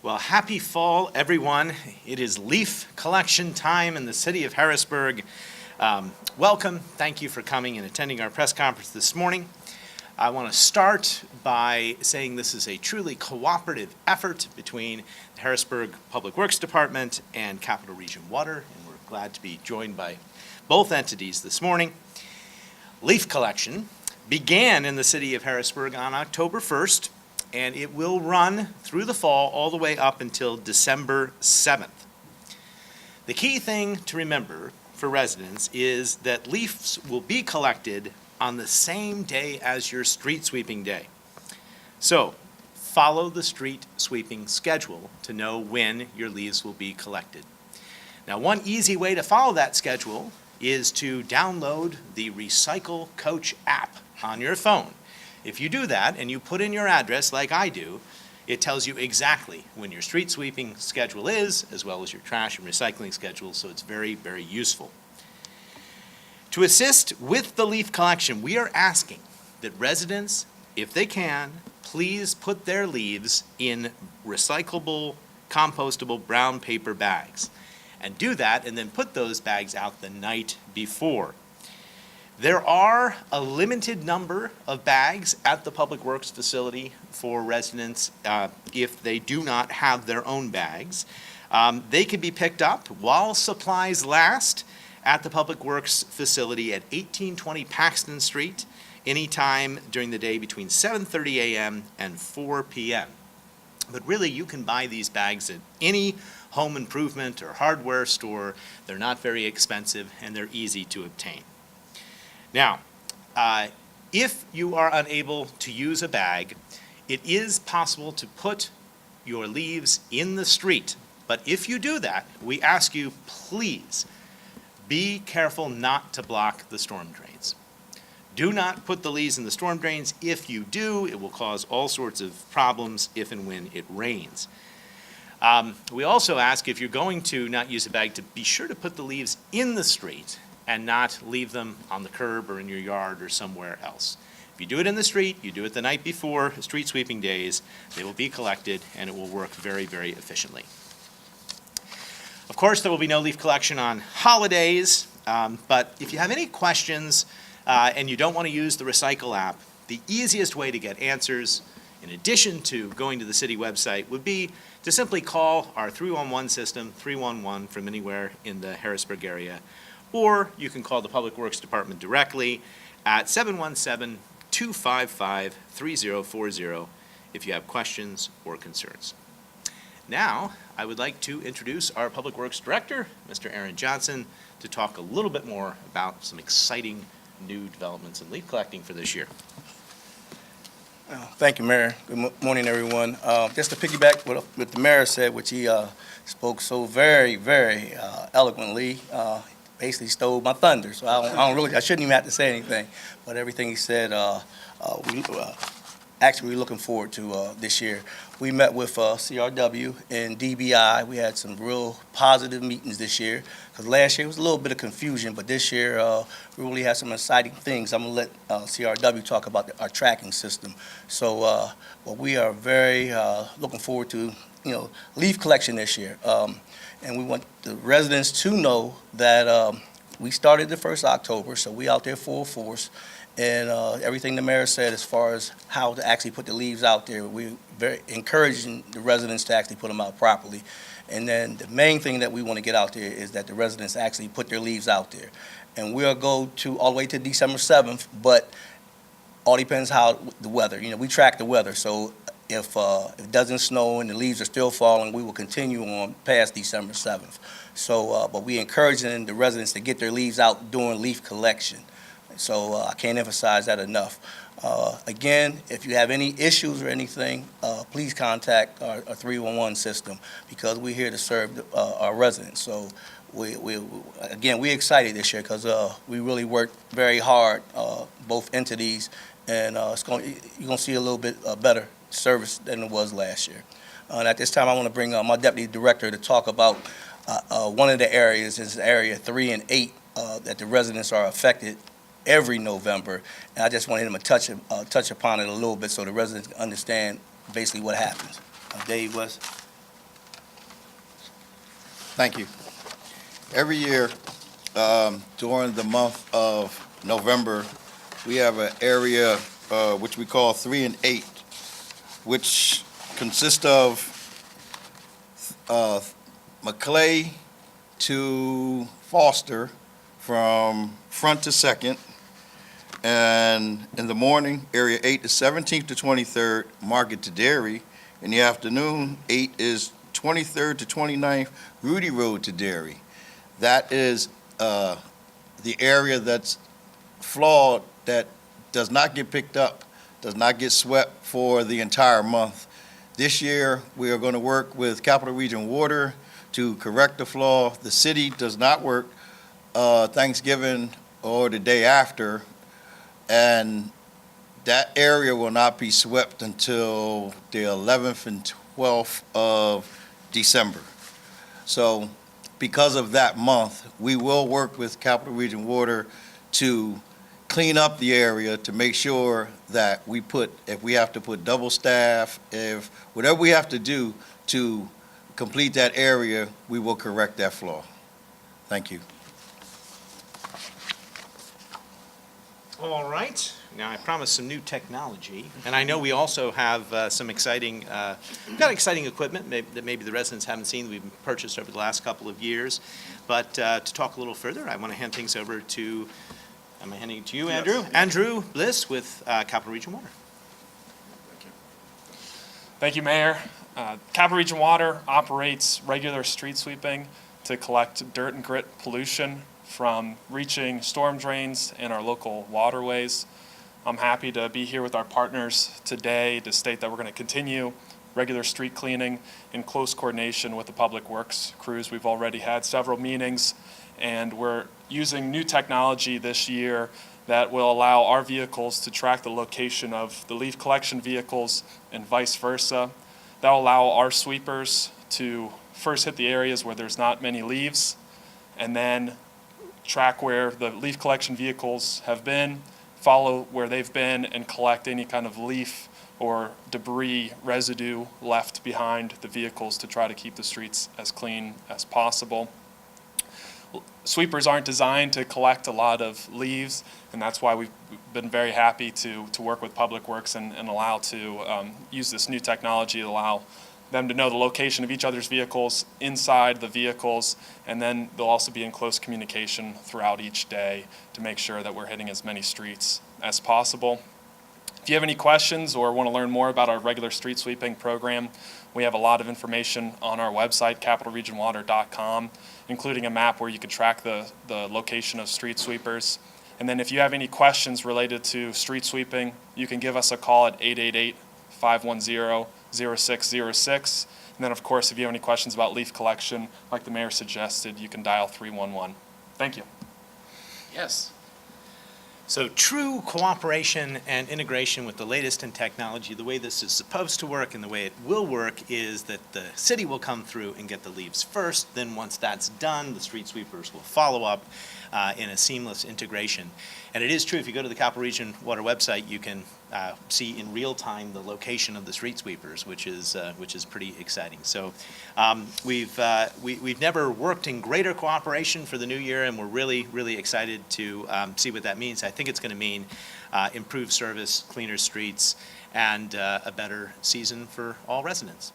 Well, happy fall, everyone. It is leaf collection time in the city of Harrisburg. Welcome. Thank you for coming and attending our press conference this morning. I want to start by saying this is a truly cooperative effort between the Harrisburg Public Works Department and Capital Region Water, and we're glad to be joined by both entities this morning. Leaf collection began in the city of Harrisburg on October 1st, and it will run through the fall all the way up until December 7th. The key thing to remember for residents is that leaves will be collected on the same day as your street sweeping day. So follow the street sweeping schedule to know when your leaves will be collected. Now, one easy way to follow that schedule is to download the Recycle Coach app on your phone. If you do that and you put in your address like I do, it tells you exactly when your street sweeping schedule is, as well as your trash and recycling schedule, so it's very, very useful. To assist with the leaf collection, we are asking that residents, if they can, please put their leaves in recyclable, compostable brown paper bags. And do that and then put those bags out the night before. There are a limited number of bags at the Public Works facility for residents if they do not have their own bags. They can be picked up while supplies last at the Public Works facility at 1820 Paxton Street, anytime during the day between 7:30 a.m. and 4 p.m. But really, you can buy these bags at any home improvement or hardware store. They're not very expensive and they're easy to obtain. Now, if you are unable to use a bag, it is possible to put your leaves in the street. But if you do that, we ask you, please be careful not to block the storm drains. Do not put the leaves in the storm drains. If you do, it will cause all sorts of problems if and when it rains. We also ask, if you're going to not use a bag, to be sure to put the leaves in the street and not leave them on the curb or in your yard or somewhere else. If you do it in the street, you do it the night before street sweeping days, they will be collected and it will work very, very efficiently. Of course, there will be no leaf collection on holidays, but if you have any questions and you don't want to use the Recycle app, the easiest way to get answers, in addition to going to the city website, would be to simply call our 311 system, 311 from anywhere in the Harrisburg area, or you can call the Public Works Department directly at 717-255-3040 if you have questions or concerns. Now, I would like to introduce our Public Works Director, Mr. Aaron Johnson, to talk a little bit more about some exciting new developments in leaf collecting for this year. Thank you, Mayor. Good morning, everyone. Just to piggyback what the Mayor said, which he spoke so very, very eloquently, basically stole my thunder. So I shouldn't even have to say anything. But everything he said, actually we're looking forward to this year. We met with CRW and DBI. We had some real positive meetings this year, because last year was a little bit of confusion, but this year we really had some exciting things. I'm going to let CRW talk about our tracking system. So well, we are very looking forward to leaf collection this year. And we want the residents to know that we started the 1st of October, so we out there full force. And everything the Mayor said as far as how to actually put the leaves out there, we're very encouraging the residents to actually put them out properly. And then the main thing that we want to get out there is that the residents actually put their leaves out there. And we'll go all the way to December 7th, but all depends how the weather. We track the weather, so if it doesn't snow and the leaves are still falling, we will continue on past December 7th. So, but we encouraging the residents to get their leaves out during leaf collection. So I can't emphasize that enough. Again, if you have any issues or anything, please contact our 311 system, because we're here to serve our residents. So we're excited this year because we really worked very hard, both entities, and you're going to see a little bit better service than it was last year. And at this time, I want to bring my deputy director to talk about one of the areas, is area 3 and 8, that the residents are affected every November, and I just wanted him to touch upon it a little bit so the residents can understand basically what happens. Dave West. Thank you. Every year, during the month of November, we have an area which we call 3 and 8, which consists of McClay to Foster from Front to Second, and in the morning, area 8 is 17th to 23rd, Market to Dairy. In the afternoon, 8 is 23rd to 29th, Rudy Road to Dairy. That is the area that's flawed, that does not get picked up, does not get swept for the entire month. This year, we are going to work with Capital Region Water to correct the flaw. The city does not work Thanksgiving or the day after, and that area will not be swept until the 11th and 12th of December. So because of that month, we will work with Capital Region Water to clean up the area, to make sure that if we have to put double staff, if whatever we have to do to complete that area, we will correct that flaw. Thank you. All right. Now, I promised some new technology, and I know we also have some exciting, we've got exciting equipment that maybe the residents haven't seen that we've purchased over the last couple of years. But to talk a little further, I want to hand things over to, am I handing it to you, Andrew? Yes. Andrew Bliss with Capital Region Water. Thank you, Mayor. Capital Region Water operates regular street sweeping to collect dirt and grit pollution from reaching storm drains in our local waterways. I'm happy to be here with our partners today to state that we're going to continue regular street cleaning in close coordination with the Public Works crews. We've already had several meetings, and we're using new technology this year that will allow our vehicles to track the location of the leaf collection vehicles and vice versa. That will allow our sweepers to first hit the areas where there's not many leaves, and then track where the leaf collection vehicles have been, follow where they've been, and collect any kind of leaf or debris residue left behind the vehicles to try to keep the streets as clean as possible. Sweepers aren't designed to collect a lot of leaves, and that's why we've been very happy to work with Public Works and allow to use this new technology to allow them to know the location of each other's vehicles inside the vehicles, and then they'll also be in close communication throughout each day to make sure that we're hitting as many streets as possible. If you have any questions or want to learn more about our regular street sweeping program, we have a lot of information on our website, capitalregionwater.com, including a map where you can track the location of street sweepers. And then if you have any questions related to street sweeping, you can give us a call at 888-510-0606. And then, of course, if you have any questions about leaf collection, like the mayor suggested, you can dial 311. Thank you. Yes. So true cooperation and integration with the latest in technology, the way this is supposed to work and the way it will work is that the city will come through and get the leaves first. Then once that's done, the street sweepers will follow up in a seamless integration. And it is true, if you go to the Capital Region Water website, you can see in real time the location of the street sweepers, which is pretty exciting. So we've never worked in greater cooperation for the new year, and we're really excited to see what that means. I think it's going to mean improved service, cleaner streets, and a better season for all residents.